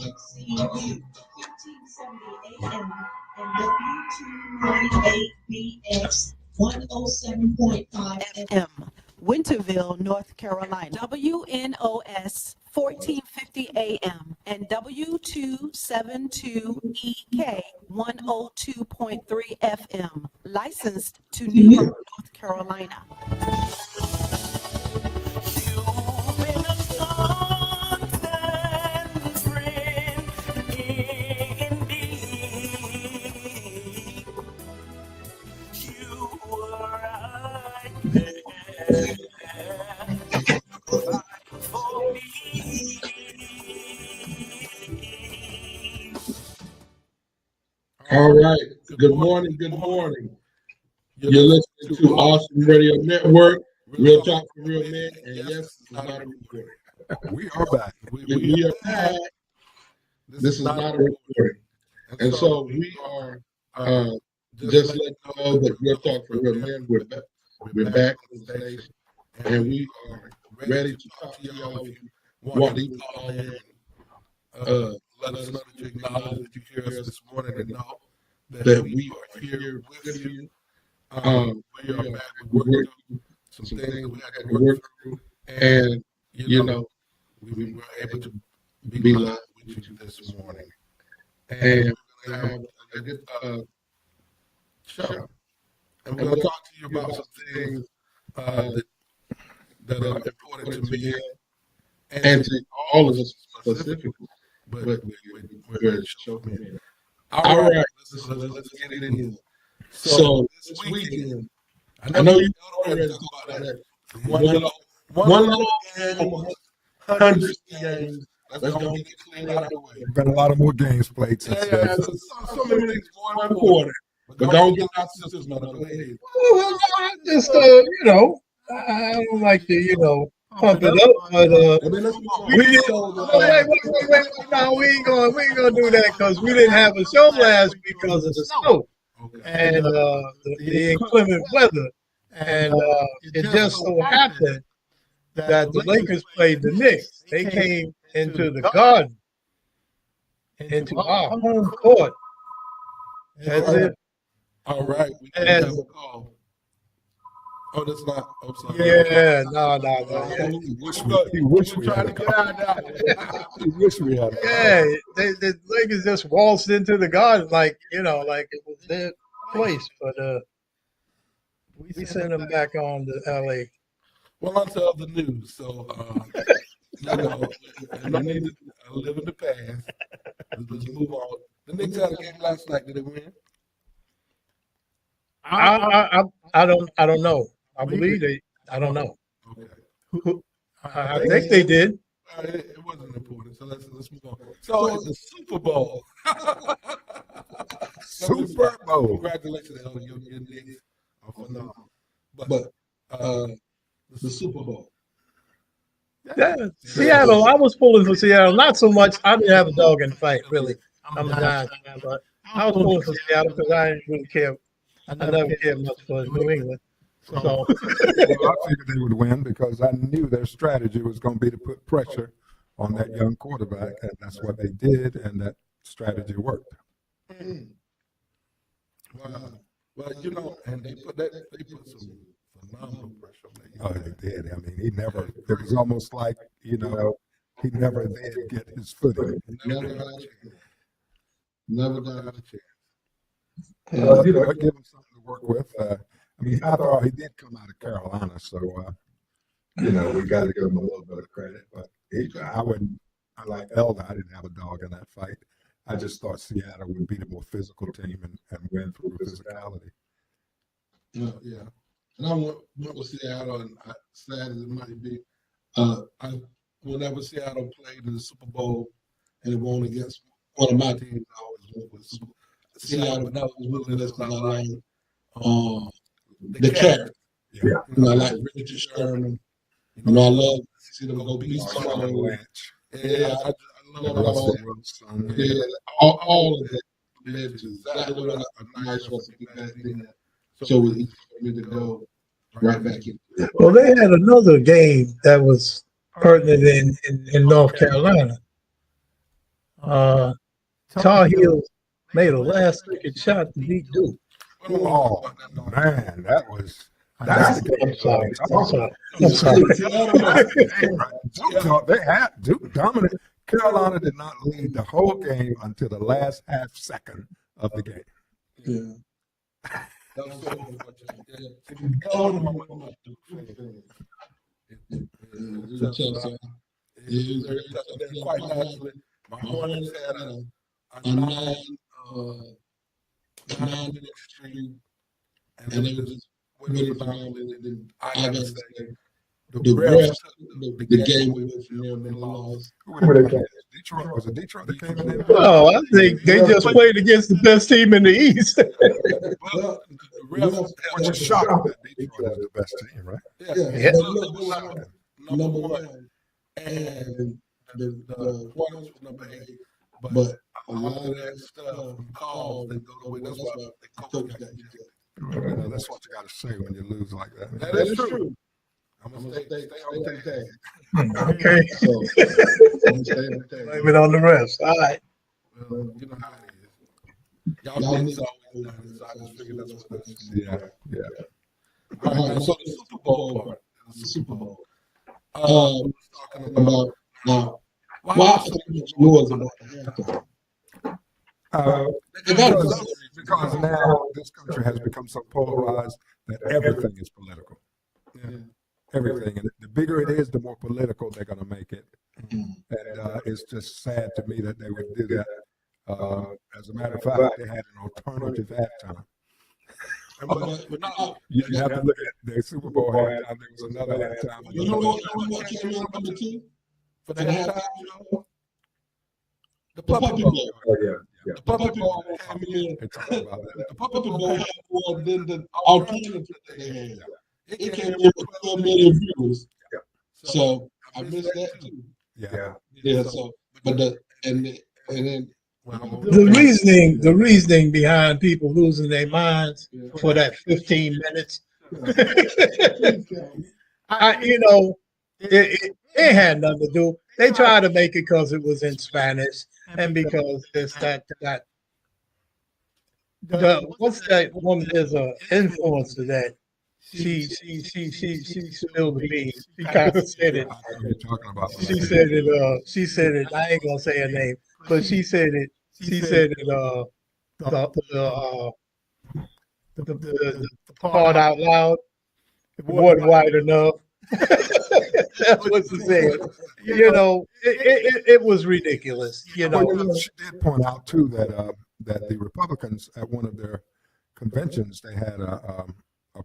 WCU 1570 AM and W298BX 107.5 FM, Winterville, North Carolina. WNOS 1450 AM and W272EK 102.3 FM, licensed to New York, North Carolina. All right. Good morning. Good morning. You're listening to Awesome Radio Network, Real Talk for Real Men, and yes, it's not a recording. We are back. We are back. This is not a recording. And so we are just letting you know that Real Talk for Real Men, we're back on the station, and we are ready to talk to y'all. If you want to call in, let us know that you acknowledge that you hear us this morning and know that we are here with you. We are back. We're working through some things we had to work through, and you know, we were able to be live with you this morning. And we're going to have a good show. And we're going to talk to you about some things that are important to me and to all of us specifically. But we're a show man. All right, let's get it in here. So this weekend, I know you already talked about that. One little game, hundreds of games. Let's go get it cleaned out of the way. Been a lot of more games played since then. So many things going on quarter. But don't get our sisters, man. Go ahead. Well, I just, I don't like to, pump it up, but wait, no, we ain't gonna do that because we didn't have a show last week because of the snow and the inclement weather, and it just so happened that the Lakers played the Knicks. They came into the Garden, into our home court. That's it. All right. We have a call. Oh, that's not. I'm sorry. Yeah, no. He wish we trying to get out now. He wish we had. Yeah, the Lakers just waltzed into the Garden like it was their place, but we sent them back on to LA. Well, on to other news. So, and I need to live in the past. Let's move on. The Knicks had a game last night. Did they win? I don't know. I believe they. I don't know. Okay. I think they did. It wasn't important. So let's move on. So it's the Super Bowl. Super Bowl. Congratulations on your Knicks. Phenomenal. But the Super Bowl. Yeah, Seattle. I was pulling for Seattle. Not so much. I didn't have a dog in the fight, really. I'm a Giants fan, but I was pulling for Seattle because I didn't really care. I never cared much for New England. So well, I figured they would win because I knew their strategy was going to be to put pressure on that young quarterback, and that's what they did, and that strategy worked. Well, and they put some phenomenal pressure on that. Oh, they did. I mean, it was almost like, he never did get his footing. Never got a chance. Give him something to work with. I thought he did come out of Carolina, so we got to give him a little bit of credit. But I like Elder. I didn't have a dog in that fight. I just thought Seattle would be the more physical team and win through physicality. Yeah. And I went with Seattle, and sad as it might be, whenever Seattle played in the Super Bowl and it won against one of my teams, I always went with Seattle, but that was really just because I like the character. Yeah. I like Richard Sherman. I love to see them go beat somebody. Yeah, I love all of that. Exactly what a nice recipe back then. So it was easy for me to go right back in. Well, they had another game that was pertinent in North Carolina. Tar Heels made a last-second shot to beat Duke. Oh man, that's the game. I'm sorry. They had Duke dominant. Carolina did not lead the whole game until the last half second of the game. Yeah. That was so unfortunate. Yeah. If you go to my Duke fan, it was quite naturally. My Hornets had a nine-minute streak, and it was just winning phenomenally. Then I gotta say, the rest of the game was from them and lost. Who were they playing? Detroit. Was it Detroit that came in there? Oh, I think they just played against the best team in the East. Well, the rest Which is shocking that Detroit is the best team, right? Yeah. Number one, and the Hornets was number 8. But a lot of that stuff, calls, they go away. That's why the coach got ejected. That's what you got to say when you lose like that. That is true. I'm gonna stay on the tag. Okay. So I'm gonna stay on the tag. Blame it on the rest. All right. Well, you know how it is. Y'all need to always done it, so I just figured that's what that is. Yeah. All right, so the Super Bowl part. The Super Bowl. We're talking about now. Why so much noise about the halftime? Because now this country has become so polarized that everything is political. Yeah. Everything. And the bigger it is, the more political they're going to make it. And it's just sad to me that they would do that. As a matter of fact, they had an alternative halftime. You have to look at the Super Bowl halftime. There was another halftime. You know what came in number 2 for the halftime show? The Puppet Bowl. Oh, yeah. The Puppet Bowl came in. They talked about that. The Puppet Bowl had more than the alternative that they had. It came in with 12 million views. So I missed that too. Yeah. So, but and then. The reasoning behind people losing their minds for that 15 minutes, it had nothing to do. They tried to make it because it was in Spanish and because it's what's that woman? There's an influencer that she spilled the beans. She kind of said it. She said it. I ain't gonna say her name. But she said it. The part out loud. It wasn't wide enough. That's what she said. It was ridiculous. She did point out too that the Republicans at one of their conventions they had a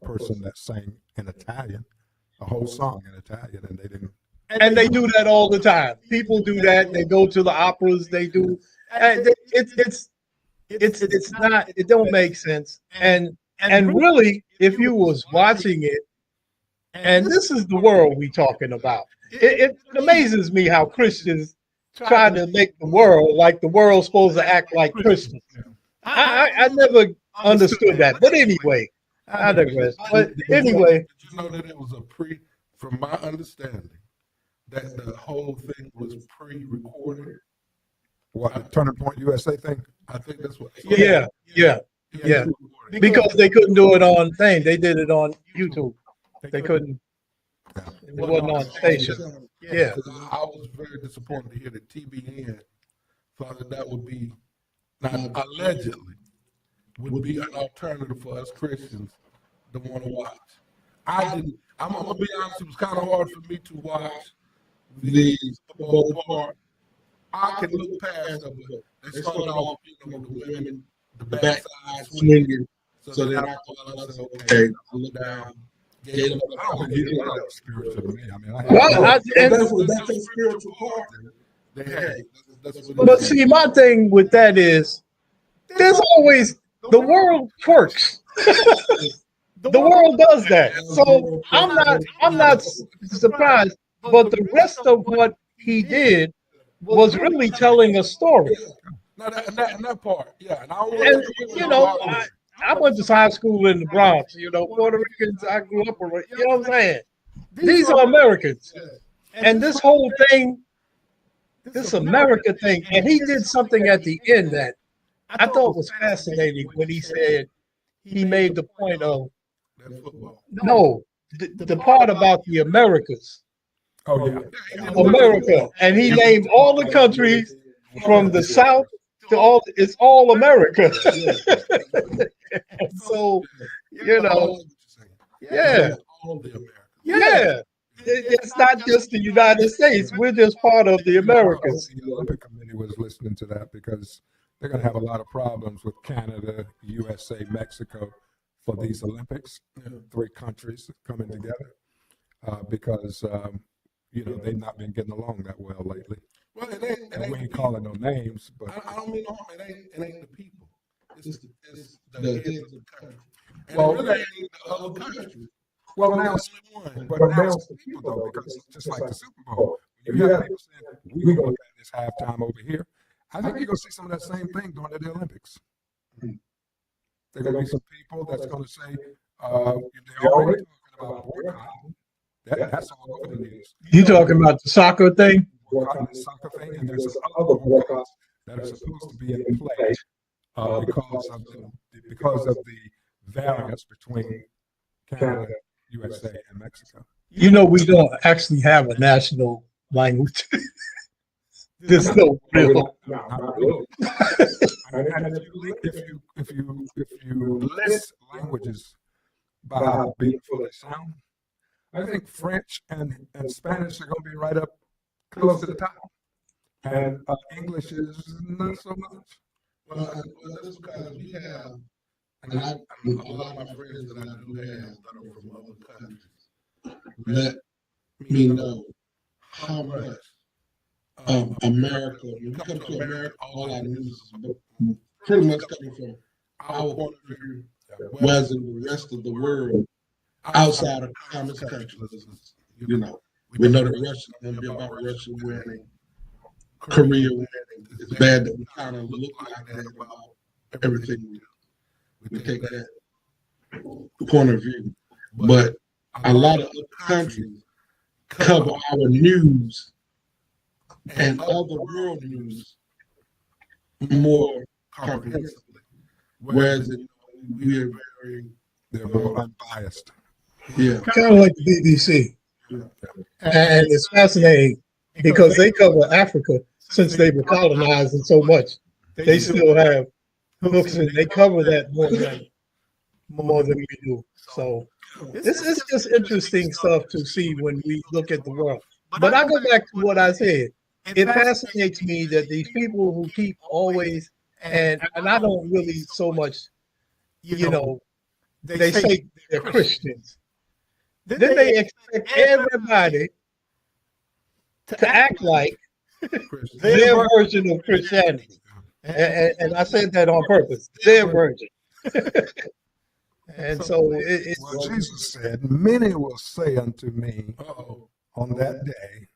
person that sang in Italian, a whole song in Italian, and they didn't. And they do that all the time. People do that. They go to the operas. They do. And it's not. It don't make sense. And really, if you was watching it, and this is the world we talking about. It amazes me how Christians try to make the world like the world's supposed to act like Christians. I never understood that. But anyway, I digress. But anyway, did you know that it was from my understanding, that the whole thing was pre-recorded? What, the Turning Point USA thing? I think that's what. Yeah. Because they couldn't do it on thing. They did it on YouTube. They couldn't. It wasn't on station. Yeah. I was very disappointed to hear that TBN thought that would be, allegedly, would be an alternative for us Christians to want to watch. I'm going to be honest, it was kind of hard for me to watch the Super Bowl part. I can look past them, but they started off, with the women, the backside swinging. So then I thought, I said, okay, I look down. Gave them I don't think he did that spiritual to me. I mean, that's a spiritual part. But see, my thing with that is, there's always the world twerks. The world does that. So I'm not surprised. But the rest of what he did was really telling a story. No, that part, yeah. And I went to high school in the Bronx. Puerto Ricans. I grew up with. You know what I'm saying? These are Americans, and this whole thing this America thing, and he did something at the end that I thought was fascinating when he said he made the point of no, the part about the Americas, Oh yeah. America, and he named all the countries from the South to all. It's all America. And so, you know, yeah, yeah. It's not just the United States. We're just part of the Americas. The Olympic Committee was listening to that because they're going to have a lot of problems with Canada, USA, Mexico for these Olympics. 3 countries coming together because you know they've not been getting along that well lately. Well, And we ain't calling no names, but I don't mean no harm. It ain't the people. It's the heads of the country. And Well, it really ain't the other country. well now, It's only one. but now it's the people though, because just like the Super Bowl, you have people saying we're going to look at this halftime over here. I think you're going to see some of that same thing during the Olympics. There are going to be some people that's going to say they're already talking about boycotting. That's all over the news. You talking about the soccer thing? Boycotting the soccer thing, and there's some other boycotts that are supposed to be in place because of the variance between Canada, USA, and Mexico. You know, we don't actually have a national language. There's no real. Not really. And if you list languages by how beautiful they sound, I think French and Spanish are going to be right up close to the top, and English is not so much. Well, that's because we have, and a lot of my friends that I do have that are from other countries let me know how much America, when we come to America, all our news is pretty much coming from our point of view, whereas in the rest of the world, outside of communist countries, you know, we know that Russia is going to be about Russia winning, Korea winning. It's bad that we kind of look like that about everything we do. We take that point of view. But a lot of other countries cover our news and other world news more comprehensively. Whereas we are They're more unbiased. yeah. Kind of like the BBC. And it's fascinating because they cover Africa since they were colonizing so much. They still have books and they cover that more than we do. So this is just interesting stuff to see when we look at the world. But I go back to what I said. It fascinates me that these people who keep always, and I don't really so much, you know, they say they're Christians. Then they expect everybody to act like their version of Christianity. And I said that on purpose, their version. And so it's. Well, Jesus said, "Many will say unto me on that day,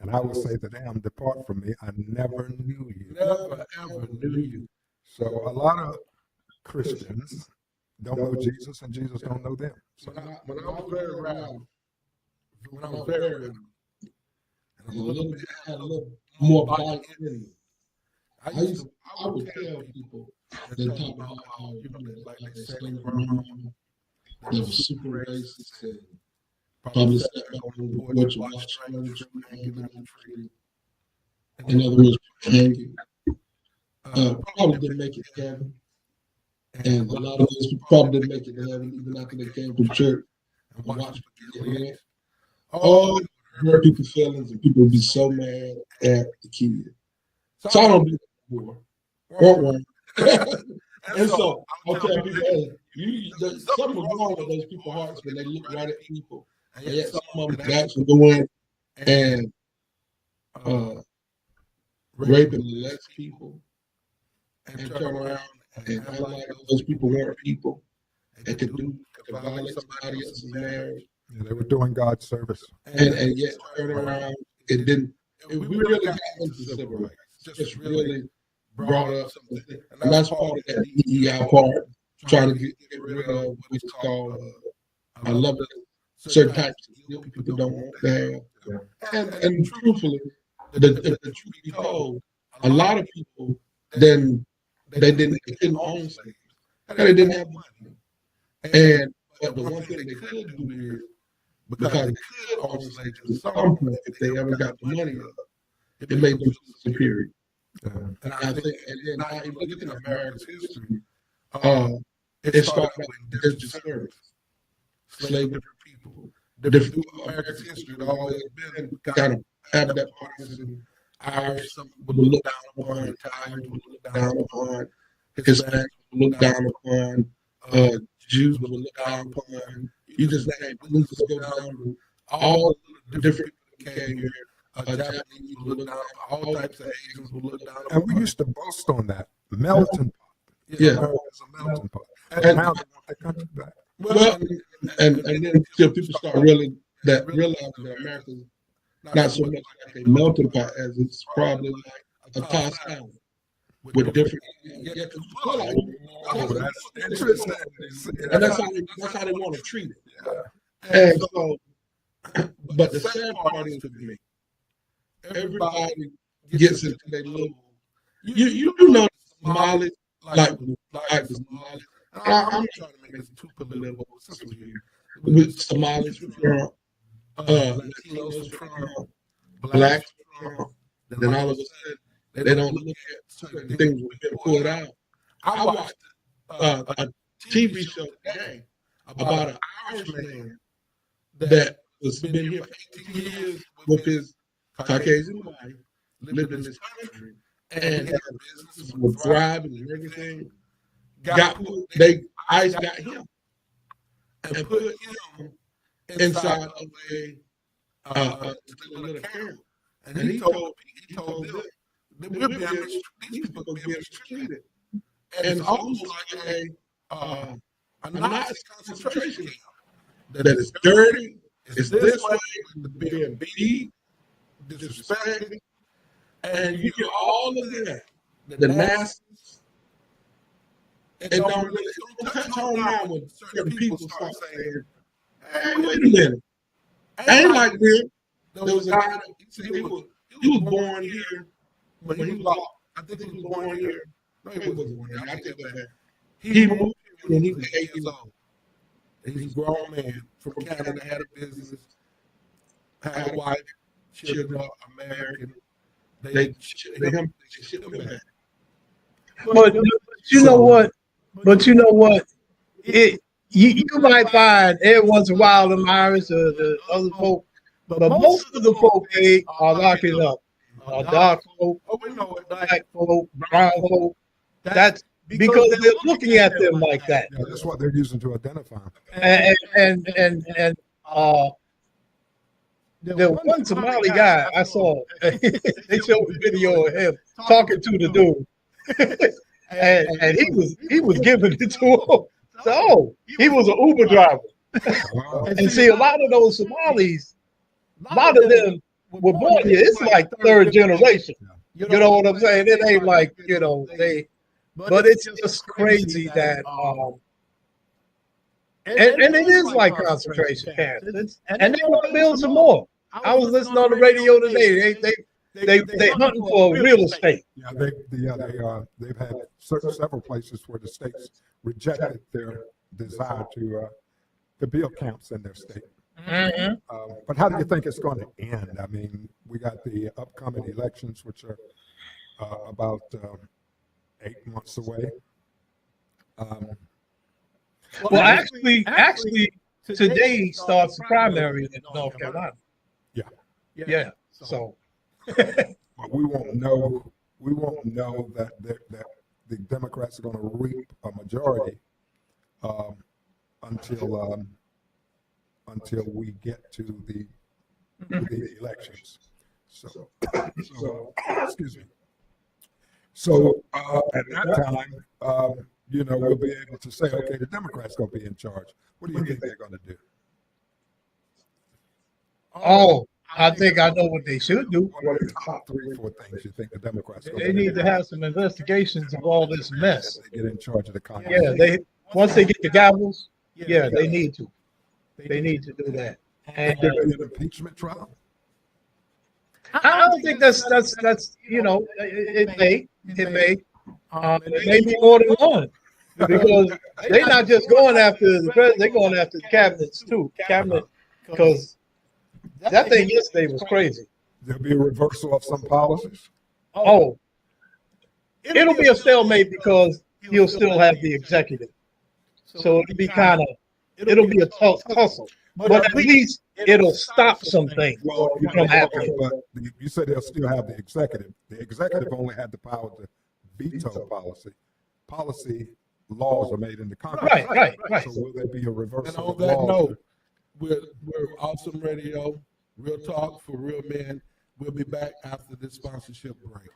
and I will say to them, Depart from me, I never knew you." Never ever knew you. So a lot of Christians don't know Jesus, and Jesus don't know them. So When I was very around, when I was very around, and a little bit had a little more bite in me. I would tell people they talk about how people like they slave Burma, they were super racist and probably sat back on the porch and watched strangers hanging out the tree. In other words, hanging. Probably didn't make it to heaven. And a lot of those people probably didn't make it to heaven even after they came from church and watched people get lynched. Oh, hurt people's feelings and people would be so mad at the kid. So I don't do that anymore. And so I'll tell people, hey, there's something wrong with those people's hearts when they look right at people. And yet some of them actually go in and rape and molest people and turn around and act like those people weren't people and could violate somebody else's marriage. yeah, they were doing God's service. And yet turn around, we really got into civil rights. Just really brought up something. And that's part of that DEI part, trying to get rid of what's called, I love it, certain types of guilt people don't want to have. And truthfully, if the truth be told, a lot of people then they couldn't own slaves. And they didn't have money. But the one thing they could do is, because they could own slaves at some point, if they ever got the money up, it made them superior. And I think, and then now if you look at America's history, it started with indentured service, slave different people. Different America's history had always been kind of have that partisan. Irish would look down upon, Italians would look down upon, Hispanics would look down upon, Jews would look down upon. You just go down to all the different people that came here. Japanese would look down upon, all types of Asians would look down upon. And we used to boast on that melting pot. Yeah. America's a melting pot. And now they want their country back. Well, and then until people start realizing that America's not so much like a melting pot as it's probably like a tossed island with different. Oh, that's interesting. And that's how they want to treat it. And so, but the sad part is to me, everybody gets into their little. You know, Somalis like the Somalis. I'm not trying to make this too political. With Somalis from Trump, Latinos from Trump, Blacks from Trump, then all of a sudden they don't look at certain things we've been pulled out. I watched a TV show today about an Irish man that was been here for 18 years with his Caucasian wife, lived in this country, and had a business, was thriving and everything. ICE got him and put him inside of a little camp. And he told them that these people are being mistreated. And it's almost like a Nazi concentration camp that is dirty, it's this way, being beat, disrespected, and you get all of that, the nasty. It don't touch on now when certain people start saying, hey, wait a minute. I ain't like this. There was a guy that he was born here when he was lost. I think he was born here. No, he wasn't born here. I take that back. He moved here when he was 8 years old. He's a grown man from Canada, had a business, had a wife, children, American. They shipped him back. But you know what? You might find every once in a while them Irish or the other folk, but most of the folk they are locking up. Dark folk, black folk, brown folk. That's because they're looking at them like that. Yeah, that's what they're using to identify them. And the one Somali guy I saw, they showed a video of him talking to the dude. And he was giving it to him. So he was an Uber driver. Wow. And see, a lot of those Somalis, a lot of them were born here. It's like third generation. You know what I'm saying? It ain't like, but it's just crazy that and it is like concentration camps. And they want to build some more. I was listening on the radio today. They hunting for real estate. Yeah, they've had several places where the states rejected their desire to build camps in their state. Mm-hmm. But how do you think it's going to end? I mean, we got the upcoming elections, which are about 8 months away. Well, actually, today starts the primary in North Carolina. Yeah. So. But we won't know that the Democrats are going to reap a majority until we get to the elections. So excuse me. So at that time, we'll be able to say, okay, the Democrats going to be in charge. What do you think they're going to do? Oh, I think I know what they should do. What are the top 3 or 4 things you think the Democrats? They need to have some investigations of all this mess. They get in charge of the Congress. Yeah, once they get the gavels, yeah, they need to. They need to do that. And an impeachment trial. I don't think that's you know, it may and it may be more than one, because they're not just going after the president, they're going after the cabinets too. Cabinet, because that thing yesterday was crazy. There'll be a reversal of some policies. Oh, it'll be a stalemate because he'll still have the executive, so it'll be a tough tussle. But at least it'll stop some things from happening. But you said they'll still have the executive. The executive only had the power to veto policy. Policy laws are made in the Congress. Right. So will there be a And reversal on of that laws? note, we're Awesome Radio, Real Talk for Real Men. We'll be back after this sponsorship break.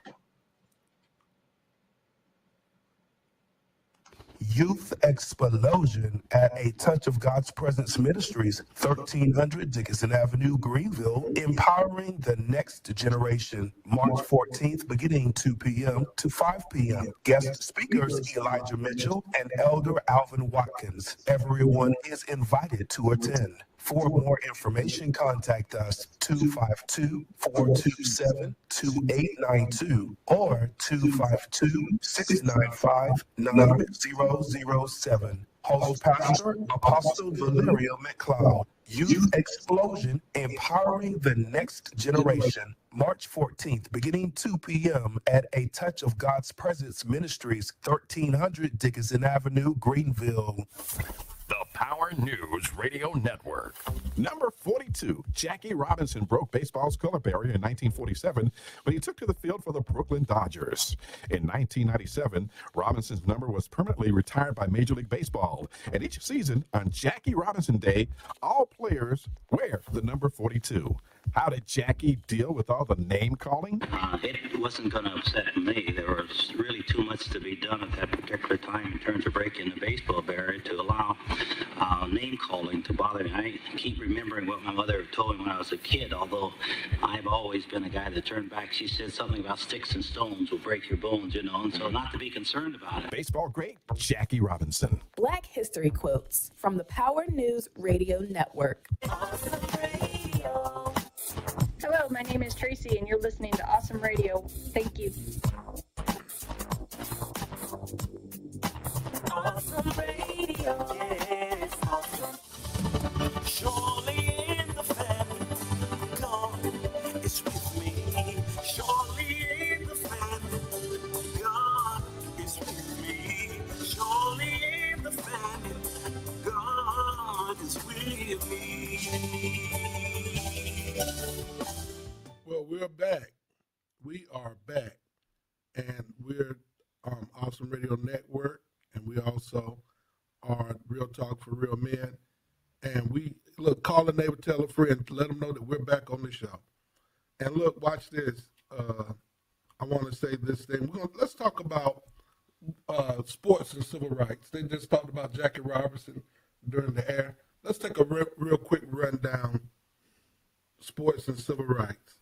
Youth Explosion at A Touch of God's Presence Ministries, 1300 Dickinson Avenue, Greenville, empowering the next generation. March 14th, beginning 2 p.m. to 5 p.m. Guest speakers Elijah Mitchell and Elder Alvin Watkins. Everyone is invited to attend. For more information, contact us 252-427-2892 or 252-695-9007. Host Pastor Apostle Valeria McLeod. Youth Explosion, empowering the next generation. March 14th, beginning 2 p.m. at A Touch of God's Presence Ministries, 1300 Dickinson Avenue, Greenville. The Power News Radio Network. Number 42, Jackie Robinson broke baseball's color barrier in 1947 when he took to the field for the Brooklyn Dodgers. In 1997, Robinson's number was permanently retired by Major League Baseball. And each season, on Jackie Robinson Day, all players wear the number 42. How did Jackie deal with all the name calling? It wasn't going to upset me. There was really too much to be done at that particular time in terms of breaking the baseball barrier to allow name calling to bother me. I keep remembering what my mother told me when I was a kid, although I've always been a guy that turned back. She said something about sticks and stones will break your bones, you know, and so not to be concerned about it. Baseball great, Jackie Robinson. Black History Quotes from the Power News Radio Network. Hello, my name is Tracy, and you're listening to Awesome Radio. Thank you. Awesome Radio, yes, awesome. Surely in the family, God is with me. Surely in the family, God is with me. Surely in the family, God is with me. Well, we're back. We are back. And we're Awesome Radio Network. And we also are Real Talk for Real Men. And we, look, call a neighbor, tell a friend, let them know that we're back on the show. And look, watch this. I want to say this thing. Let's talk about sports and civil rights. They just talked about Jackie Robinson during the air. Let's take a real quick rundown. Sports and civil rights.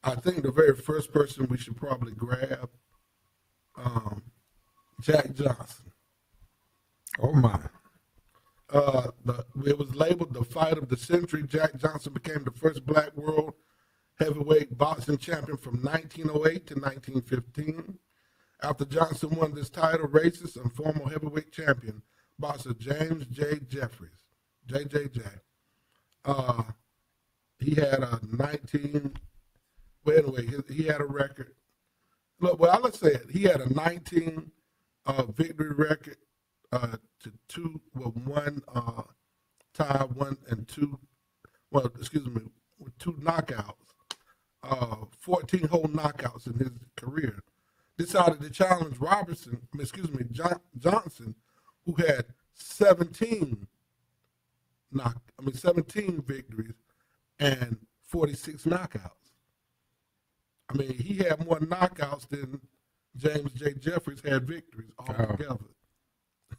I think the very first person we should probably grab, Jack Johnson. Oh my. It was labeled the fight of the century. Jack Johnson became the first black world heavyweight boxing champion from 1908 to 1915. After Johnson won this title, racist and former heavyweight champion, boxer James J. Jeffries, JJJ. He had a 19, well, anyway, he had a record. Look, well, let's say it. He had a 19 victory record to two, well, one tie, one and two, well, excuse me, with two knockouts, 14 whole knockouts in his career. Decided to challenge Johnson, who had 17 victories and 46 knockouts. I mean, he had more knockouts than James J. Jeffries had victories altogether.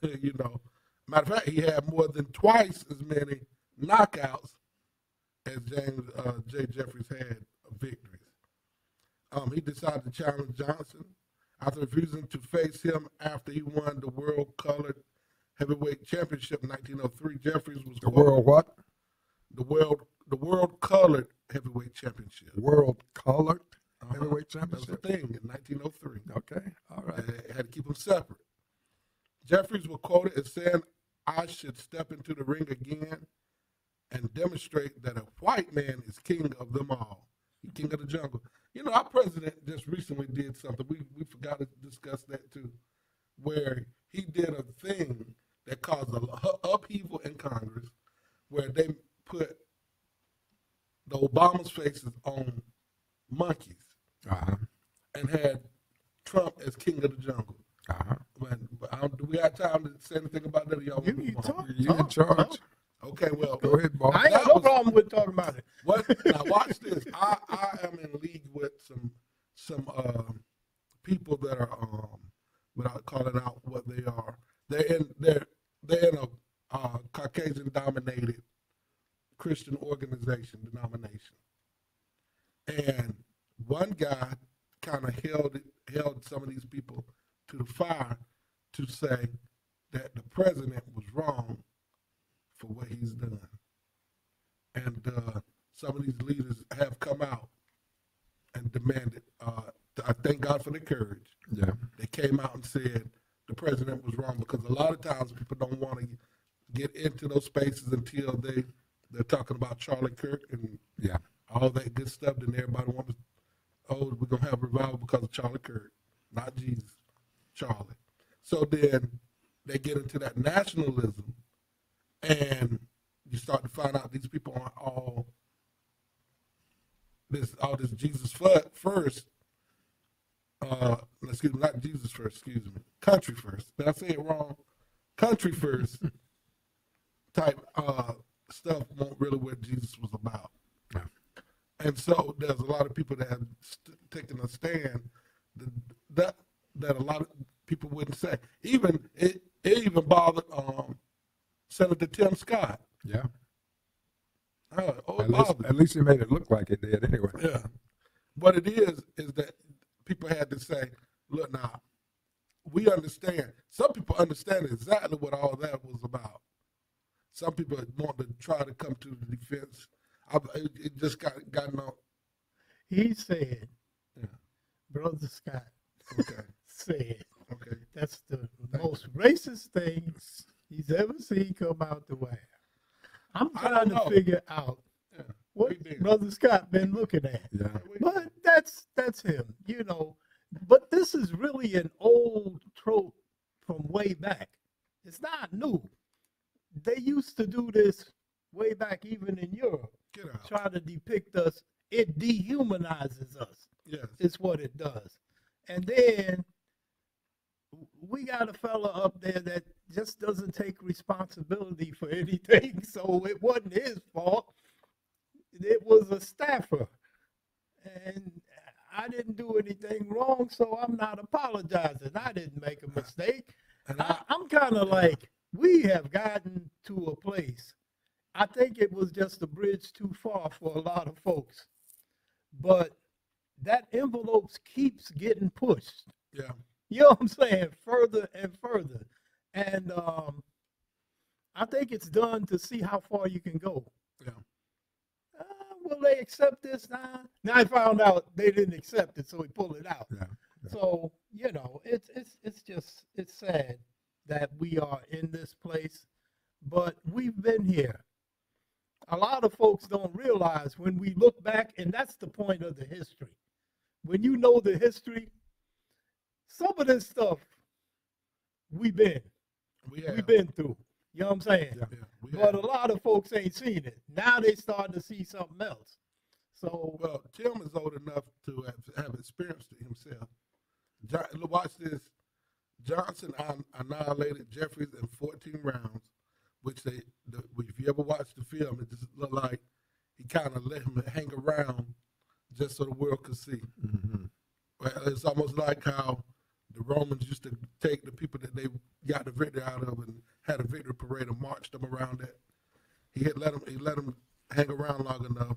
You know, matter of fact, he had more than twice as many knockouts as James J. Jeffries had victories. He decided to challenge Johnson after refusing to face him after he won the World Colored Heavyweight Championship in 1903. Jeffries was The world what? The World the World Colored Heavyweight Championship. World Colored Uh-huh. Heavyweight That was the Championship. thing in 1903. Okay, all right. They had to keep them separate. Jeffries was quoted as saying, "I should step into the ring again and demonstrate that a white man is king of them all, king of the jungle." You know, our president just recently did something. We forgot to discuss that too, where he did a thing that caused a upheaval in Congress, where they put the Obama's faces on monkeys Uh-huh. and had Trump as king of the jungle. Uh-huh. Do we have time to say anything about that? Or y'all You wanna can move on? talk. You in charge. Okay, well, Go ahead, boss. I ain't got That no was- problem with talking about it. what? Now watch this. I am in league with some people that are without calling out what they are. They're in a Caucasian dominated Christian organization denomination, and one guy kind of held some of these people to the fire to say that the president was wrong for what he's done. And some of these leaders have come out and demanded, I thank God for their courage. Yeah. They came out and said the president was wrong, because a lot of times people don't want to get into those spaces until they're talking about Charlie Kirk and Yeah. all that good stuff. Then everybody wants, we're going to have revival because of Charlie Kirk, not Jesus, Charlie. So then they get into that nationalism, and you start to find out these people aren't all this Jesus first. Excuse me, not Jesus first. Excuse me, country first. Did I say it wrong? Country first type stuff won't really what Jesus was about. Yeah. And so there's a lot of people that have taken a stand that a lot of people wouldn't say. Even it even bothered Senator Tim Scott. Yeah. It At bothered. least he made it look like it did anyway. Yeah. What it is that people had to say, look now, we understand. Some people understand exactly what all that was about. Some people want to try to come to the defense. It just got no. He said, Yeah. Brother Scott Okay. said, Okay. that's the most racist thing he's ever seen come out the White House. I'm I trying don't to know. figure out Yeah. what We did. Brother Scott been looking at. Yeah. But that's him, you know. But this is really an old trope from way back. It's not new. They used to do this way back even in Europe. Get out. Try to depict us. It dehumanizes us. Yes. Is what it does. And then we got a fella up there that just doesn't take responsibility for anything. So it wasn't his fault. It was a staffer. And I didn't do anything wrong, so I'm not apologizing. I didn't make a mistake. And I'm kind of like, we have gotten to a place. I think it was just a bridge too far for a lot of folks. But that envelope keeps getting pushed. Yeah. You know what I'm saying? Further and further. And I think it's done to see how far you can go. Yeah. Will they accept this now? Now I found out they didn't accept it, so he pulled it out. Yeah. So, you know, it's sad that we are in this place, but we've been here. A lot of folks don't realize when we look back, and that's the point of the history. When you know the history, some of this stuff we've been through. You know what I'm saying? Yeah. But a lot of folks ain't seen it. Now they starting to see something else. So Well, Tim is old enough to have experienced it himself. Watch this. Johnson annihilated Jeffries in 14 rounds, which if you ever watch the film, it just looked like he kind of let him hang around just so the world could see. Mm-hmm. Well, it's almost like how the Romans used to take the people that they got the victory out of and had a victory parade and marched them around it. He let them hang around long enough.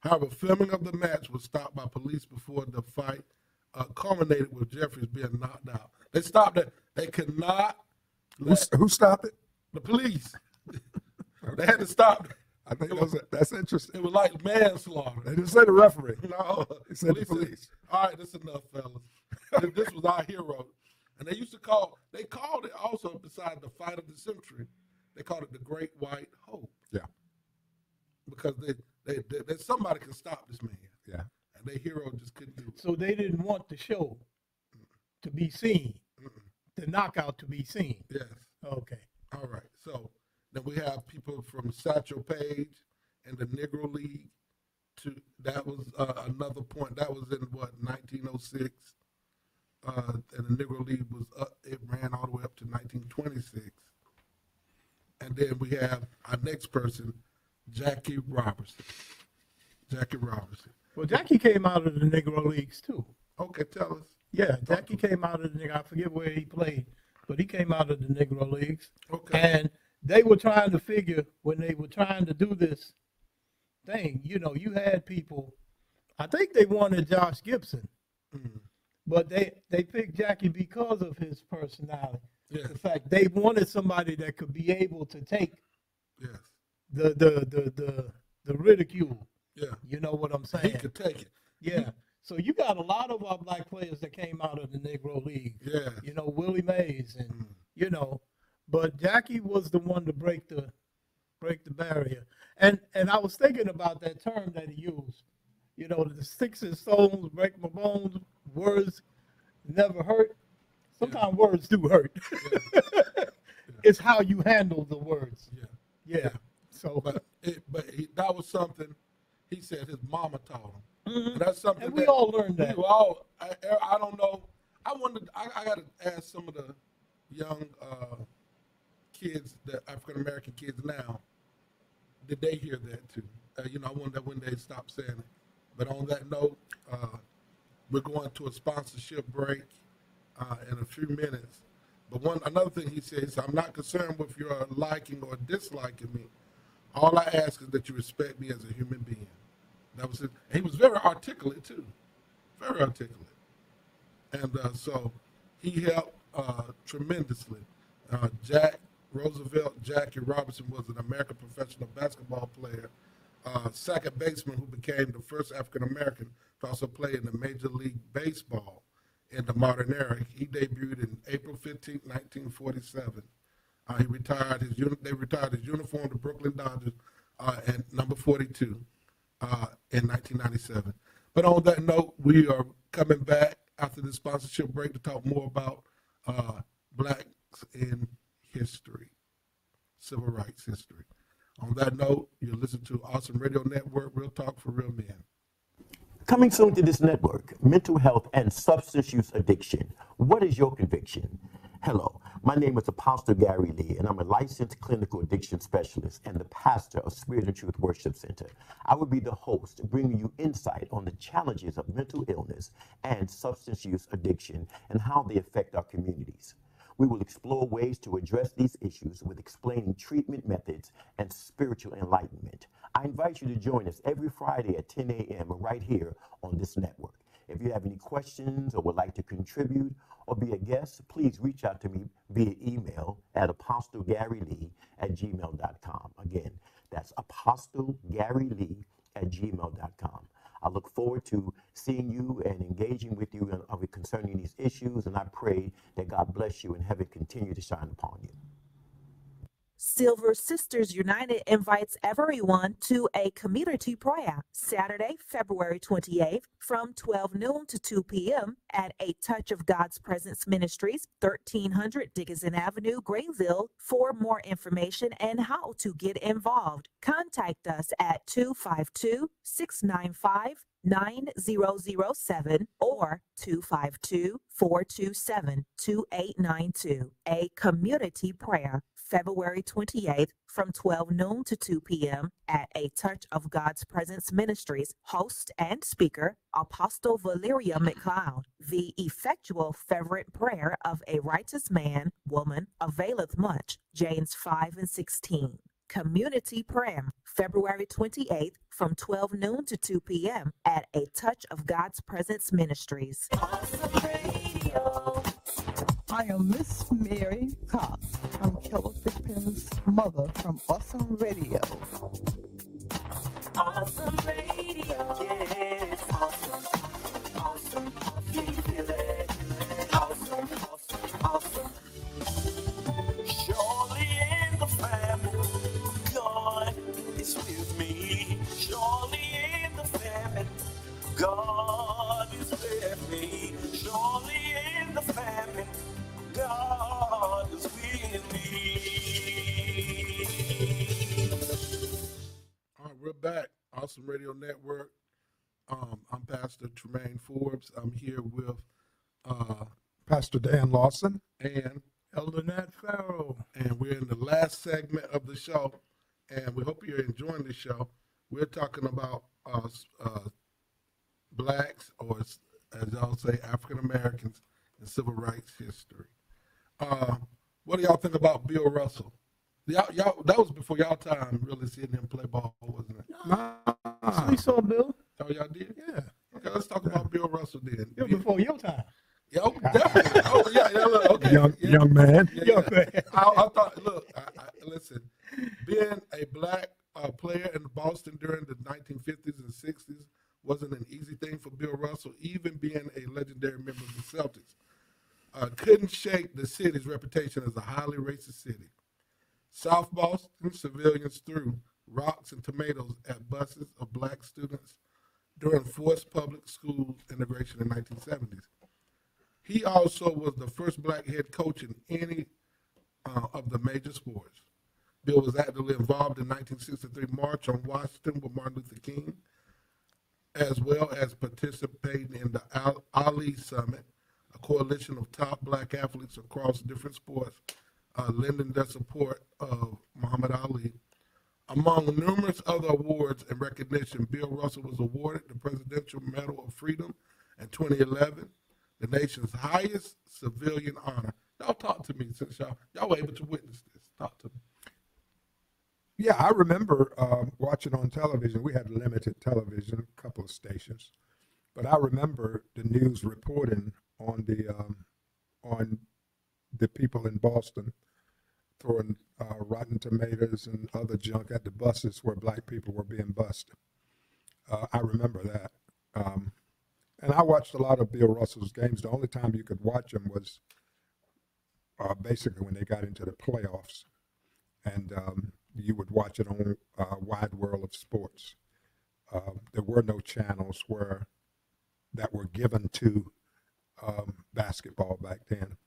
However, filming of the match was stopped by police before the fight culminated with Jeffries being knocked out. They stopped it. They could not. Who stopped it? The police. They had to stop. I think that's interesting. It was like manslaughter. They didn't say the referee. No, They said the police. police. All right, that's enough, fellas. This was our hero, and they called it also beside the fight of the century. They called it the Great White Hope. Yeah. Because they somebody can stop this man. Yeah. And their hero just couldn't do it. So they didn't want the show to be seen, the knockout to be seen. Yes. Okay. All right. So then we have people from Satchel Paige and the Negro League. That was another point. That was in 1906. And the Negro League was up. It ran all the way up to 1926. And then we have our next person, Jackie Robertson. Jackie Robertson. Well, Jackie came out of the Negro Leagues too. Okay, tell us. Yeah, Jackie came out of the Negro. I forget where he played, but he came out of the Negro Leagues. Okay. And they were trying to figure when they were trying to do this thing. You know, you had people. I think they wanted Josh Gibson, but they picked Jackie because of his personality. Yes. The fact they wanted somebody that could be able to take Yes. the ridicule. Yeah. You know what I'm saying? He could take it. Yeah. So you got a lot of our black players that came out of the Negro League. Yeah. You know, Willie Mays and you know, but Jackie was the one to break the barrier. And I was thinking about that term that he used. You know, the sticks and stones break my bones, words never hurt. Sometimes words do hurt. Yeah. It's how you handle the words. Yeah. Yeah. So But that was something he said his mama taught him. And that's something and we that all learned that. we all, I don't know. I wondered, I got to ask some of the young kids, the African American kids now, did they hear that too? You know, I wonder when they stopped saying it. But on that note, we're going to a sponsorship break in a few minutes. But another thing he says, I'm not concerned with your liking or disliking me. All I ask is that you respect me as a human being. That was it. He was very articulate too, very articulate, and so he helped tremendously. Jackie Robinson was an American professional basketball player, second baseman who became the first African American to also play in the Major League Baseball in the modern era. He debuted in April 15, 1947. They retired his uniform to Brooklyn Dodgers at number 42 in 1997. But on that note, we are coming back after the sponsorship break to talk more about blacks in history, civil rights history. On that note, you listen to Awesome Radio Network, Real Talk for Real Men. Coming soon to this network, mental health and substance use addiction. What is your conviction? Hello, my name is Apostle Gary Lee, and I'm a licensed clinical addiction specialist and the pastor of Spirit and Truth Worship Center. I will be the host, bringing you insight on the challenges of mental illness and substance use addiction and how they affect our communities. We will explore ways to address these issues with explaining treatment methods and spiritual enlightenment. I invite you to join us every Friday at 10 a.m. right here on this network. If you have any questions or would like to contribute or be a guest, please reach out to me via email at apostlegarylee@gmail.com. Again, that's apostlegarylee@gmail.com. I look forward to seeing you and engaging with you concerning these issues, and I pray that God bless you and heaven continue to shine upon you. Silver Sisters United invites everyone to a community prayer Saturday, February 28th from 12 noon to 2 p.m. at A Touch of God's Presence Ministries, 1300 Dickinson Avenue, Greenville. For more information and how to get involved, contact us at 252-695-9007 or 252-427-2892. A community prayer February 28th from 12 noon to 2 p.m. at A Touch of God's Presence Ministries. Host and speaker, Apostle Valeria McLeod. The effectual fervent prayer of a righteous man, woman, availeth much. James 5:16. Community prayer, February 28th from 12 noon to 2 p.m. at A Touch of God's Presence Ministries. Awesome Radio. I am Miss Mary Cox. I'm Keller Pippin's mother from Awesome Radio. Awesome Radio. Yeah, it's awesome. Awesome. Can you feel it? Awesome. Awesome. Surely in the family, God is with me. Surely in the family, God is with me. Surely in the family, God is with me. All right, we're back. Awesome Radio Network. I'm Pastor Tremaine Forbes. I'm here with Pastor Dan Lawson and Elder Nat Farrow. And we're in the last segment of the show, and we hope you're enjoying the show. We're talking about blacks, or as y'all say, African Americans in civil rights history. What do y'all think about Bill Russell? Y'all, that was before y'all time, really seeing him play ball, wasn't it? We saw Bill. Oh, y'all did? Yeah. Okay, let's talk about Bill Russell then. Yeah, before your time. Yeah, oh, definitely. Oh, yeah, look, okay. Young man. Yeah. I thought, look, listen, being a black player in Boston during the 1950s and 60s wasn't an easy thing for Bill Russell, even being a legendary member of the Celtics. Couldn't shake the city's reputation as a highly racist city. South Boston civilians threw rocks and tomatoes at buses of black students during forced public school integration in the 1970s. He also was the first black head coach in any of the major sports. Bill was actively involved in 1963 March on Washington with Martin Luther King, as well as participating in the Ali Summit, a coalition of top black athletes across different sports, lending their support of Muhammad Ali. Among numerous other awards and recognition, Bill Russell was awarded the Presidential Medal of Freedom in 2011, the nation's highest civilian honor. Y'all talk to me since y'all were able to witness this. Talk to me. Yeah, I remember watching on television. We had limited television, a couple of stations, but I remember the news reporting on the people in Boston throwing rotten tomatoes and other junk at the buses where black people were being bused. I remember that. And I watched a lot of Bill Russell's games. The only time you could watch them was basically when they got into the playoffs. And you would watch it on Wide World of Sports. There were no channels that were given to basketball back then.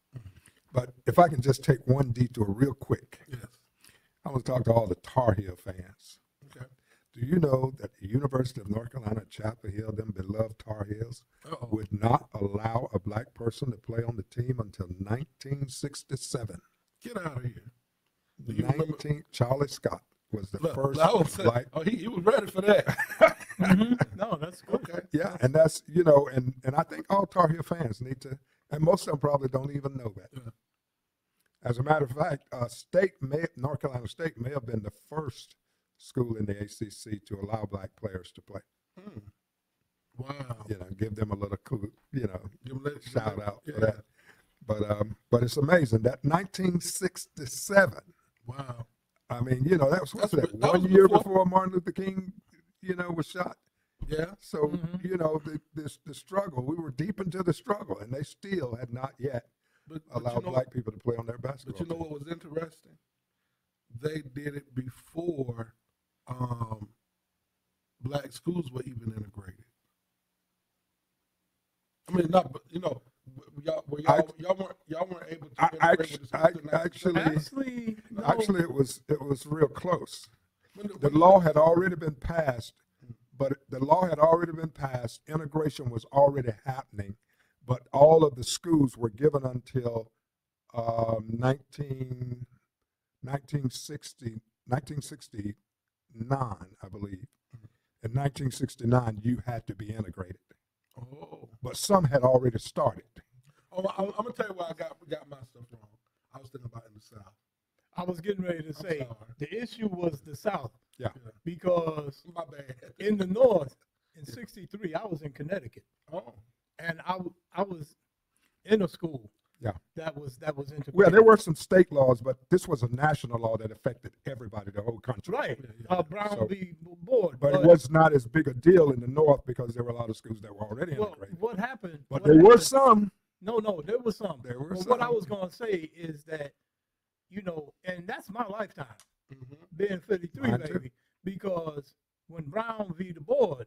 But if I can just take one detour real quick. Yes. I want to talk to all the Tar Heel fans. Okay. Do you know that the University of North Carolina, Chapel Hill, them beloved Tar Heels, would not allow a black person to play on the team until 1967? Get out of here. Charlie Scott was the first black. Oh, he was ready for that. No, that's good. Okay. Yeah, and that's, and I think all Tar Heel fans need to, and most of them probably don't even know that. Yeah. As a matter of fact, North Carolina State may have been the first school in the ACC to allow black players to play. Wow. Give them a little shout out yeah. for that. But it's amazing that 1967. Wow. I mean, that was 1 year before Martin Luther King, was shot. Yeah. So the struggle. We were deep into the struggle, and they still had not yet allowed black people to play on their basketball. But you know what was interesting? They did it before black schools were even integrated. I mean, y'all weren't able to integrate with the schools. Actually, it was real close. The law had already been passed, Integration was already happening, but all of the schools were given until 1969, I believe. In 1969, you had to be integrated. Oh. But some had already started. Oh, I'm gonna tell you why I got my stuff wrong. I was thinking about in the South. I was getting ready to say the issue was the South. Yeah. My Because bad. in the North, in '63, I was in Connecticut. Oh. And I was in a school Yeah. that was integrated. Well, there were some state laws, but this was a national law that affected everybody, the whole country. Right. Brown So- v. Board. But it was not as big a deal in the North because there were a lot of schools that were already integrated. What happened? But what there were happened- some. No, there was some. There were But what I some. was going to say is that, and that's my lifetime, being 53, Mine too. baby, because when Brown v. the Board,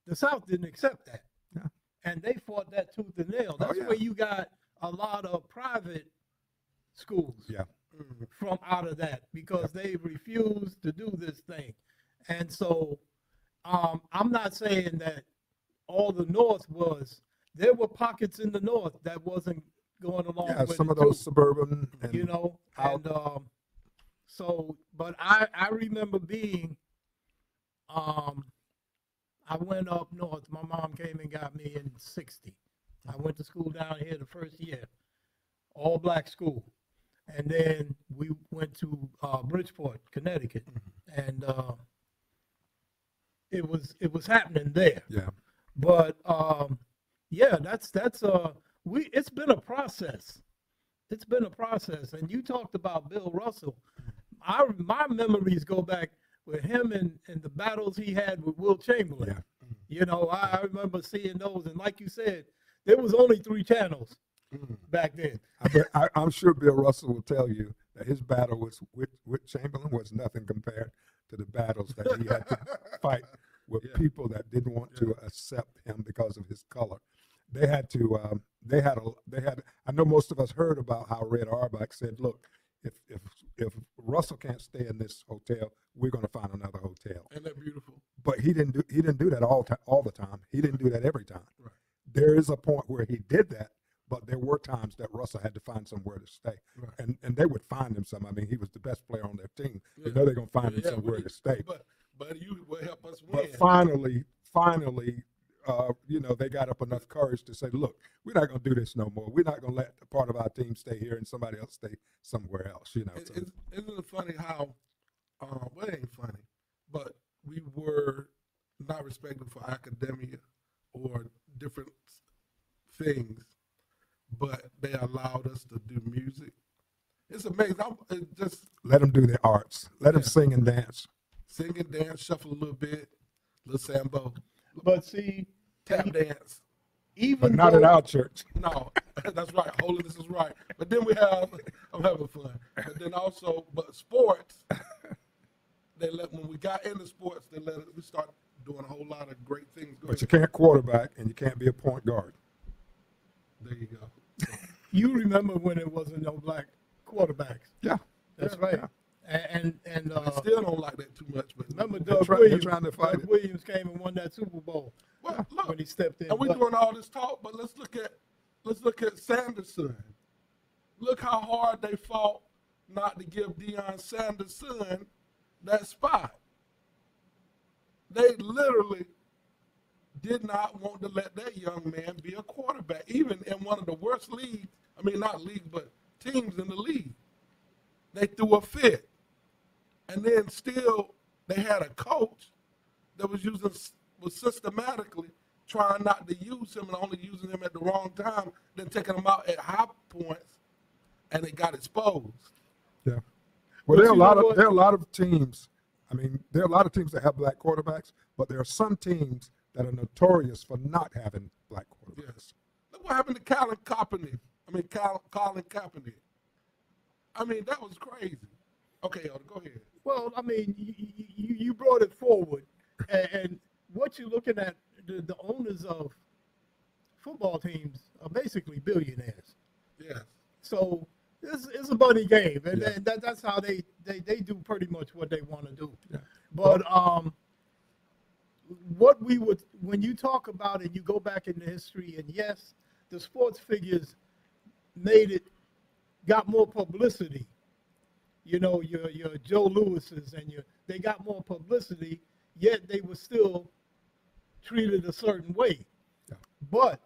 the South didn't accept that. Yeah. And they fought that tooth and nail. That's yeah. where you got a lot of private schools Yeah. from out of that because they refused to do this thing. And so I'm not saying that all the North there were pockets in the North that wasn't going along Yeah, with some it of those too, suburban. And and so, but I remember being, I went up north. My mom came and got me in '60. I went to school down here the first year, all black school. And then we went to Bridgeport, Connecticut. And it was happening there. Yeah. But yeah, it's been a process. It's been a process. And you talked about Bill Russell. My memories go back with him and the battles he had with Will Chamberlain. Yeah. I remember seeing those. And like you said, there was only 3 channels back then. I'm sure Bill Russell will tell you that his battle with Chamberlain was nothing compared to the battles that he had to fight with people that didn't want to accept him because of his color. They had to. I know most of us heard about how Red Auerbach said, "Look, if Russell can't stay in this hotel, we're going to find another hotel." Isn't that beautiful? But he didn't do that all the time. He didn't do that every time. Right. There is a point where he did that, but there were times that Russell had to find somewhere to stay, Right. and they would find him some. I mean, he was the best player on their team. Yeah. You know they're going to find him Yeah, somewhere to stay. But you will help us win. But finally, they got up enough courage to say, "Look, we're not going to do this no more. We're not going to let a part of our team stay here and somebody else stay somewhere else." So. Isn't it funny how, well, it ain't funny, but we were not respected for academia or different things, but they allowed us to do music. It's amazing. It just Let them do their arts. Let them sing and dance. Sing and dance, shuffle a little bit, little sambo. But see, tap dance. But not at our church. No, that's right. Holiness is right. But then I'm having fun. But then also, sports, when we got into sports, we start doing a whole lot of great things. But you can't quarterback and you can't be a point guard. There you go. You remember when it wasn't no black quarterbacks? Yeah, that's right. Yeah. And I still don't like that too much. But remember Doug they're Williams? trying to fight Doug it. Williams came and won that Super Bowl when he stepped in. And we're doing all this talk, but let's look at Sanderson. Look how hard they fought not to give Deion Sanders' son that spot. They literally did not want to let that young man be a quarterback, even in one of the worst leagues. I mean, not league, but teams in the league. They threw a fit. And then still, they had a coach that was systematically trying not to use him and only using him at the wrong time, then taking him out at high points, and it got exposed. Yeah. Well, there are a lot of teams. I mean, there are a lot of teams that have black quarterbacks, but there are some teams that are notorious for not having black quarterbacks. Yes. Look what happened to Colin Kaepernick. Colin Kaepernick. I mean, that was crazy. Okay, Elder, go ahead. Well, I mean, you brought it forward, and what you're looking at, the owners of football teams are basically billionaires. Yes. So it's a money game, and that's how they do pretty much what they want to do. Yeah. But when you talk about it, you go back into history, and yes, the sports figures got more publicity. You know, your Joe Lewis's and they got more publicity, yet they were still treated a certain way. Yeah. But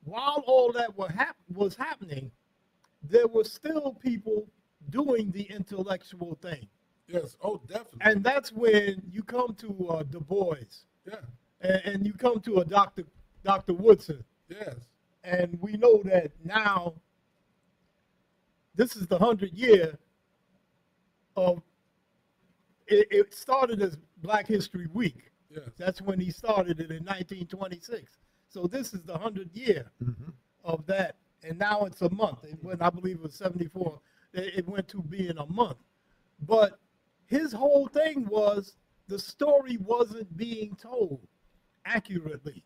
while all that was happening, there were still people doing the intellectual thing. Yes, oh, definitely. And that's when you come to Du Bois. Yeah. And you come to a Dr. Woodson. Yes. And we know that now this is the 100th year of it started as Black History Week. Yes. That's when he started it in 1926. So this is the 100th year of that. And now it's a month. I believe it was 74. It went to being a month. But his whole thing was the story wasn't being told accurately.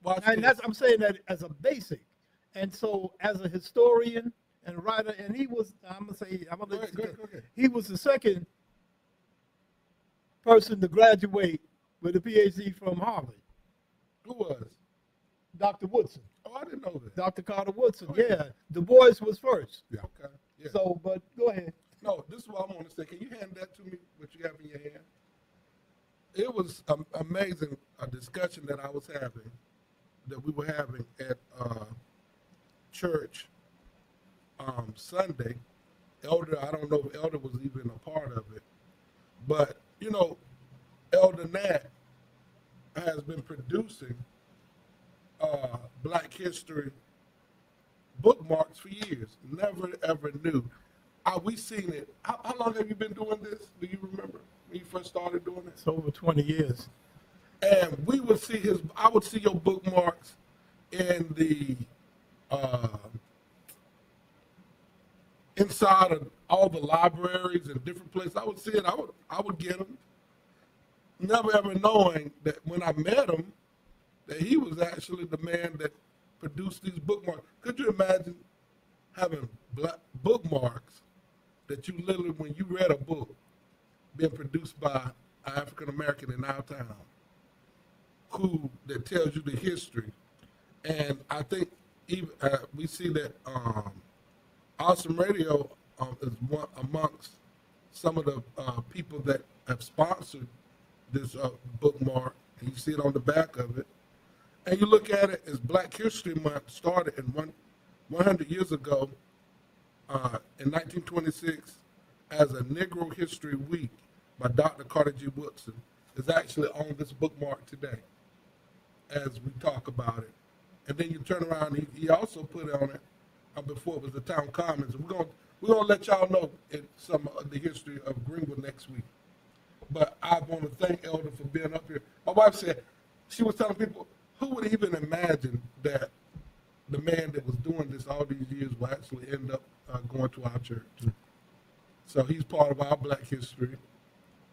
And I'm saying that as a basic. And so as a historian and writer, and he was, he was the second person to graduate with a PhD from Harvard. Who was? Dr. Woodson. Oh, I didn't know that. Dr. Carter Woodson, yeah. Du Bois was first. Yeah. Okay. Yeah. So, but go ahead. No, this is what I want to say. Can you hand that to me, what you have in your hand? It was amazing, a discussion that I was having, that we were having at church Sunday. Elder, I don't know if Elder was even a part of it, but, you know, Elder Nat has been producing Black History bookmarks for years. Never, ever knew. We seen it. How long have you been doing this? Do you remember when you first started doing it? It's over 20 years. And we would see I would see your bookmarks in the, inside of all the libraries and different places. I would see it, I would get them. Never ever knowing that when I met him, that he was actually the man that produced these bookmarks. Could you imagine having black bookmarks that you literally, when you read a book, being produced by an African American in our town, that tells you the history? And I think even we see that Awesome Radio is one amongst some of the people that have sponsored this bookmark, and you see it on the back of it. And you look at it as Black History Month started in 100 years ago in 1926 as a Negro History Week by Dr. Carter G. Woodson is actually on this bookmark today as we talk about it. And then you turn around, he also put it on it before it was the Town Commons. And we're gonna let y'all know some of the history of Greenwood next week. But I want to thank Elder for being up here. My wife said, she was telling people, who would even imagine that the man that was doing this all these years will actually end up going to our church? So he's part of our Black history,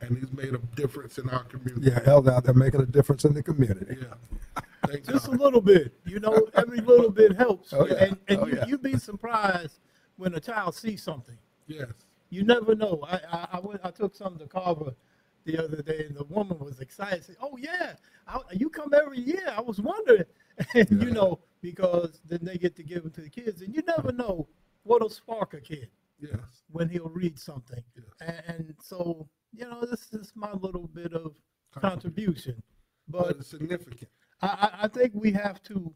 and he's made a difference in our community. Yeah, Elder out there making a difference in the community. Yeah. Thank Just God. a little bit, you know, every little bit helps. Oh, yeah. And you'd be surprised when a child sees something. Yes. You never know. I took something to Carver the other day, and the woman was excited. Said, "Oh yeah, you come every year." I was wondering, and you know, because then they get to give them to the kids, and you never know what'll spark a kid. Yes. When he'll read something, yes. And so you know, this is my little bit of contribution, but it's significant. I think we have to.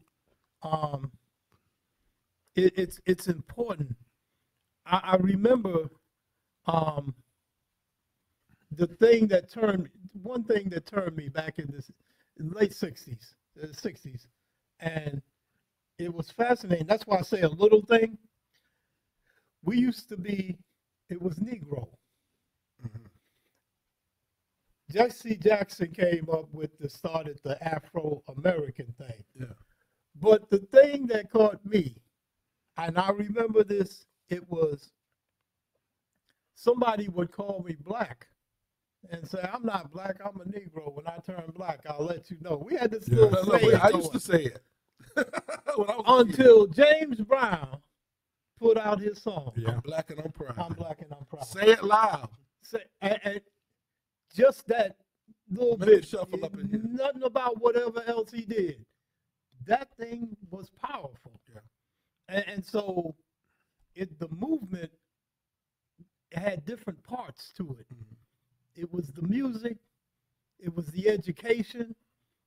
It's important. I remember. One thing that turned me back in the late 60s, and it was fascinating. That's why I say a little thing. We used to be, it was Negro. Mm-hmm. Jesse Jackson came up with started the Afro-American thing. Yeah. But the thing that caught me, and I remember this, it was somebody would call me black and say, "I'm not black, I'm a Negro. When I turn black, I'll let you know." We had this little saying I used to say it. When I was until James Brown put out his song. I'm black and I'm proud. I'm black and I'm proud. Say it loud. And just that little bit, shuffle up in here. Nothing about whatever else he did. That thing was powerful. Yeah. And so the movement had different parts to it. Mm-hmm. It was the music, it was the education.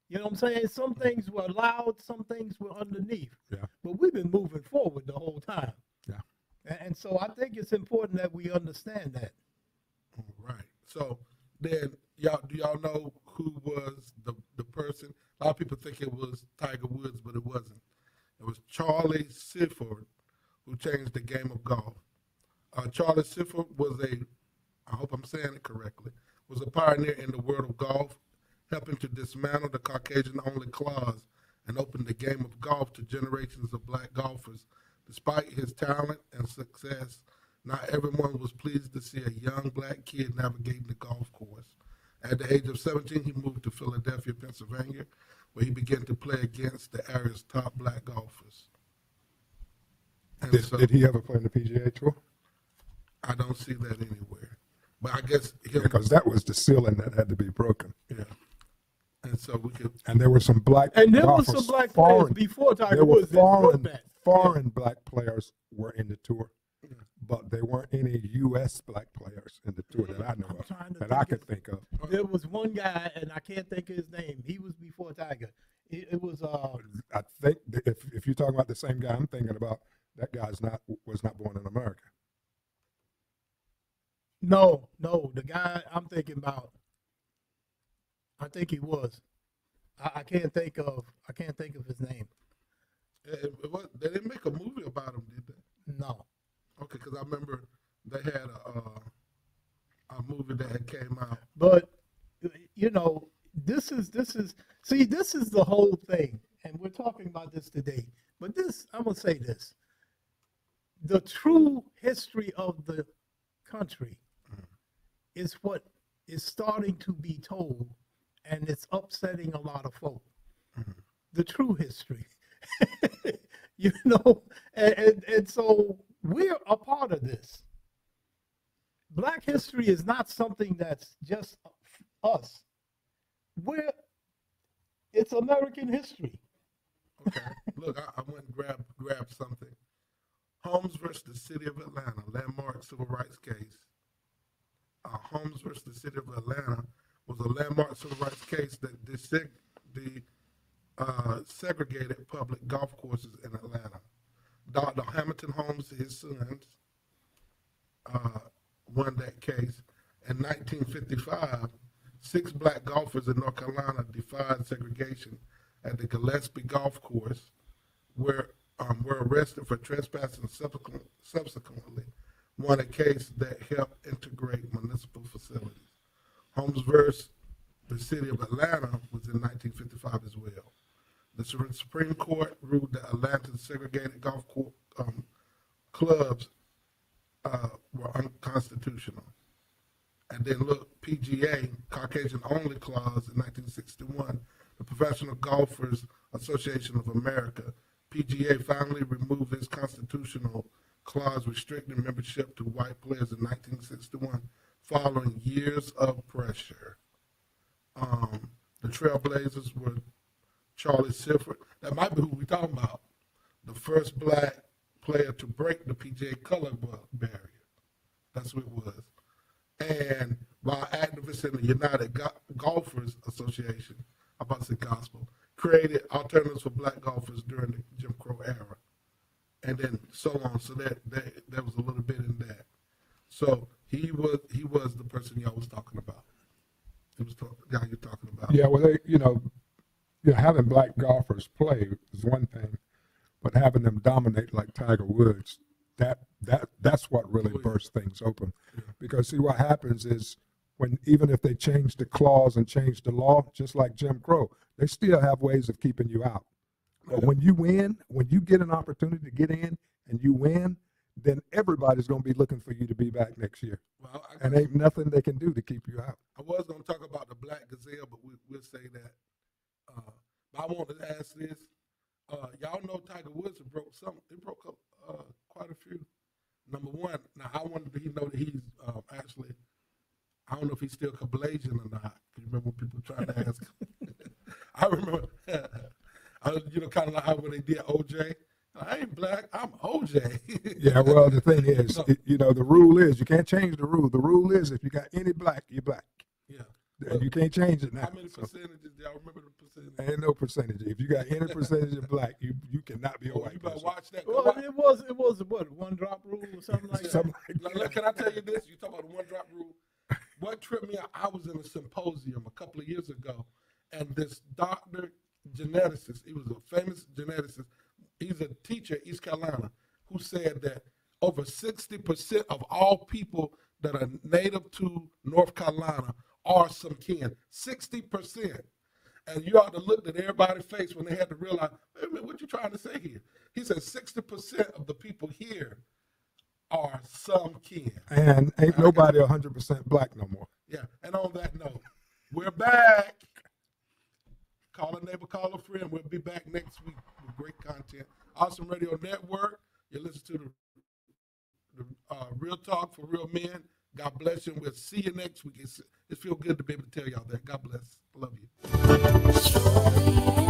You know what I'm saying? Some things were loud, some things were underneath. Yeah. But we've been moving forward the whole time. Yeah. And so I think it's important that we understand that. All right. So then, do y'all know who was the person? A lot of people think it was Tiger Woods, but it wasn't. It was Charlie Sifford who changed the game of golf. Charlie Sifford was I hope I'm saying it correctly, was a pioneer in the world of golf, helping to dismantle the Caucasian-only clause and open the game of golf to generations of black golfers. Despite his talent and success, not everyone was pleased to see a young black kid navigating the golf course. At the age of 17, he moved to Philadelphia, Pennsylvania, where he began to play against the area's top black golfers. And Did he ever play in the PGA Tour? I don't see that anywhere. But I guess because that was the ceiling that had to be broken. Yeah. And so we could. And there were some black. And there was golfers, some black foreign, players before Tiger there were Woods. that broke foreign, that. foreign black players were in the tour, but there weren't any U.S. black players in the tour that I know of, that I could think of. There was one guy, and I can't think of his name. He was before Tiger. It was I think that if you're talking about the same guy I'm thinking about, that guy's was not born in America. No, the guy I'm thinking about, I think he was. I can't think of his name. They didn't make a movie about him, did they? No. Okay, because I remember they had a movie that had came out. But this is the whole thing, and we're talking about this today. But I'm gonna say this: the true history of the country is what is starting to be told, and it's upsetting a lot of folk. The true history, and so we're a part of this. Black history is not something that's just us. It's American history. Okay, look, I went and grabbed something. Holmes versus the City of Atlanta, landmark civil rights case. Holmes versus the City of Atlanta was a landmark civil rights case that segregated public golf courses in Atlanta. Dr. Hamilton Holmes, his sons, won that case. In 1955, 6 black golfers in North Carolina defied segregation at the Gillespie Golf Course, were arrested for trespassing. Subsequently won a case that helped integrate municipal facilities. Holmes versus the City of Atlanta was in 1955 as well. The Supreme Court ruled that Atlanta's segregated golf clubs were unconstitutional. And then look, PGA, Caucasian Only Clause in 1961, the Professional Golfers Association of America, PGA finally removed its constitutional clause restricting membership to white players in 1961, following years of pressure. The Trailblazers were Charlie Sifford. That might be who we're talking about. The first black player to break the PGA color barrier. That's what it was. And while activists in the United Golfers Association, I'm about to say gospel, created alternatives for black golfers during the Jim Crow era. And then so on. So that was a little bit in that. So he was the person y'all was talking about. He was the guy you're talking about. Yeah, well, having black golfers play is one thing, but having them dominate like Tiger Woods, that's what really bursts things open. Yeah. Because see, what happens is even if they change the clause and change the law, just like Jim Crow, they still have ways of keeping you out. But when you win, when you get an opportunity to get in and you win, then everybody's going to be looking for you to be back next year. Well, and ain't nothing they can do to keep you out. I was going to talk about the Black Gazelle, but we'll say that. But I want to ask this. Y'all know Tiger Woods broke up quite a few. Number one, now I wanted to know that he's actually, I don't know if he's still Kablasian or not. You remember when people tried to ask him? I remember, kind of like how when they did OJ. I ain't black, I'm OJ. Yeah, well, the thing is, the rule is, you can't change the rule. The rule is if you got any black, you're black. Yeah. And you can't change it now. How many percentages? Do y'all remember the percentage? Ain't no percentage. If you got any percentage of black, you cannot be a white person. Watch that. Well, it was what, one drop rule or something like that? Look, can I tell you this? You talk about the one drop rule. What tripped me out, I was in a symposium a couple of years ago, and this doctor, geneticist, he was a famous geneticist, he's a teacher at East Carolina, who said that over 60% of all people that are native to North Carolina are some kin. 60%. And you ought to look at everybody's face when they had to realize, wait a minute, what you trying to say here? He said 60% of the people here are some kin. And ain't nobody 100% black no more. Yeah, and on that note, we're back. Call a neighbor, call a friend. We'll be back next week with great content. Awesome Radio Network. You listen to the Real Talk for Real Men. God bless you, and we'll see you next week. It feels good to be able to tell y'all that. God bless. I love you.